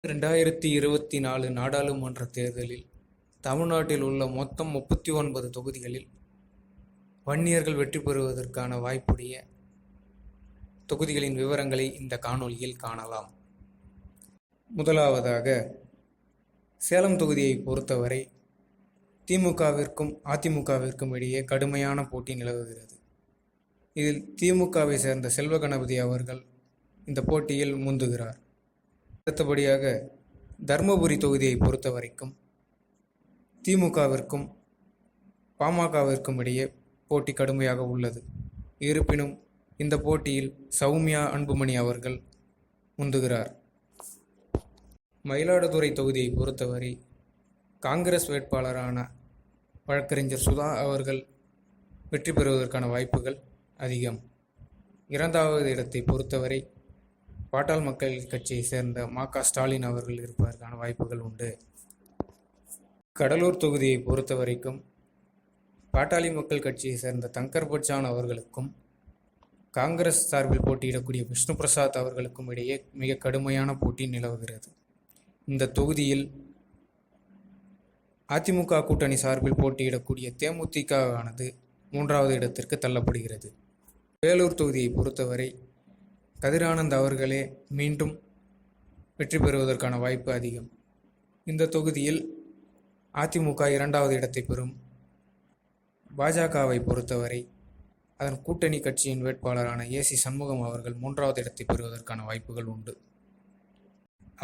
2024 நாடாளுமன்ற தேர்தலில் தமிழ்நாட்டில் உள்ள மொத்தம் 39 தொகுதிகளில் வன்னியர்கள் வெற்றி பெறுவதற்கான வாய்ப்புடைய தொகுதிகளின் விவரங்களை இந்த காணொளியில் காணலாம். முதலாவதாக, சேலம் தொகுதியை பொறுத்தவரை திமுகவிற்கும் அதிமுகவிற்கும் இடையே கடுமையான போட்டி நிலவுகிறது. இதில் திமுகவை சேர்ந்த செல்வ கணபதி அவர்கள் இந்த போட்டியில் முந்துகிறார். அடுத்தபடியாக, தர்மபுரி தொகுதியை பொறுத்த வரைக்கும் திமுகவிற்கும் பாமகவிற்கும் இடையே போட்டி கடுமையாக உள்ளது. இருப்பினும் இந்த போட்டியில் சௌமியா அன்புமணி அவர்கள் முந்துகிறார். மயிலாடுதுறை தொகுதியை பொறுத்தவரை காங்கிரஸ் வேட்பாளரான வழக்கறிஞர் சுதா அவர்கள் வெற்றி பெறுவதற்கான வாய்ப்புகள் அதிகம். இரண்டாவது இடத்தை பொறுத்தவரை பாட்டாளி மக்கள் கட்சியை சேர்ந்த ம.க. ஸ்டாலின் அவர்கள் இருப்பதற்கான வாய்ப்புகள் உண்டு. கடலூர் தொகுதியை பொறுத்த வரைக்கும் பாட்டாளி மக்கள் கட்சியை சேர்ந்த தங்கர் பச்சான் அவர்களுக்கும் காங்கிரஸ் சார்பில் போட்டியிடக்கூடிய விஷ்ணு பிரசாத் அவர்களுக்கும் இடையே மிக கடுமையான போட்டி நிலவுகிறது. இந்த தொகுதியில் அதிமுக கூட்டணி சார்பில் போட்டியிடக்கூடிய தேமுதிக ஆனது 3வது இடத்திற்கு தள்ளப்படுகிறது. வேலூர் தொகுதியை பொறுத்தவரை கதிரானந்த் அவர்களே மீண்டும் வெற்றி பெறுவதற்கான வாய்ப்பு அதிகம். இந்த தொகுதியில் அதிமுக 2வது இடத்தை பெறும். பாஜகவை பொறுத்தவரை அதன் கூட்டணி கட்சியின் வேட்பாளரான ஏசி சண்முகம் அவர்கள் 3வது இடத்தை பெறுவதற்கான வாய்ப்புகள் உண்டு.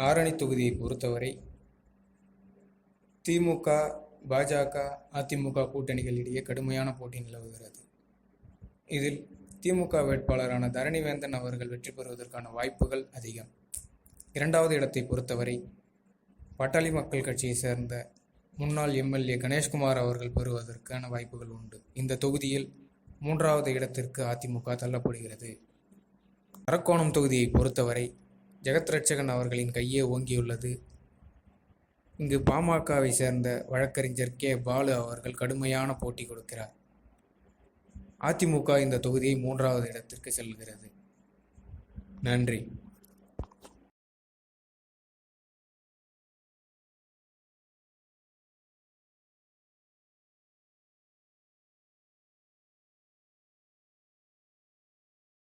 ஆரணி தொகுதியை பொறுத்தவரை திமுக, பாஜக, அதிமுக கூட்டணிகளிடையே கடுமையான போட்டி நிலவுகிறது. இதில் திமுக வேட்பாளரான தரணிவேந்தன் அவர்கள் வெற்றி பெறுவதற்கான வாய்ப்புகள் அதிகம். 2வது இடத்தை பொறுத்தவரை பாட்டாளி மக்கள் கட்சியை சேர்ந்த முன்னாள் எம்எல்ஏ கணேஷ்குமார் அவர்கள் பெறுவதற்கான வாய்ப்புகள் உண்டு. இந்த தொகுதியில் 3வது இடத்திற்கு அதிமுக தள்ளப்படுகிறது. அரக்கோணம் தொகுதியை பொறுத்தவரை ஜெகத் ரட்சகன் அவர்களின் கையே ஓங்கியுள்ளது. இங்கு பாமகவை சேர்ந்த வழக்கறிஞர் கே. பாலு அவர்கள் கடுமையான போட்டி கொடுக்கிறார். அதிமுக இந்த தொகுதியை 3வது இடத்திற்கு செல்கிறது. நன்றி.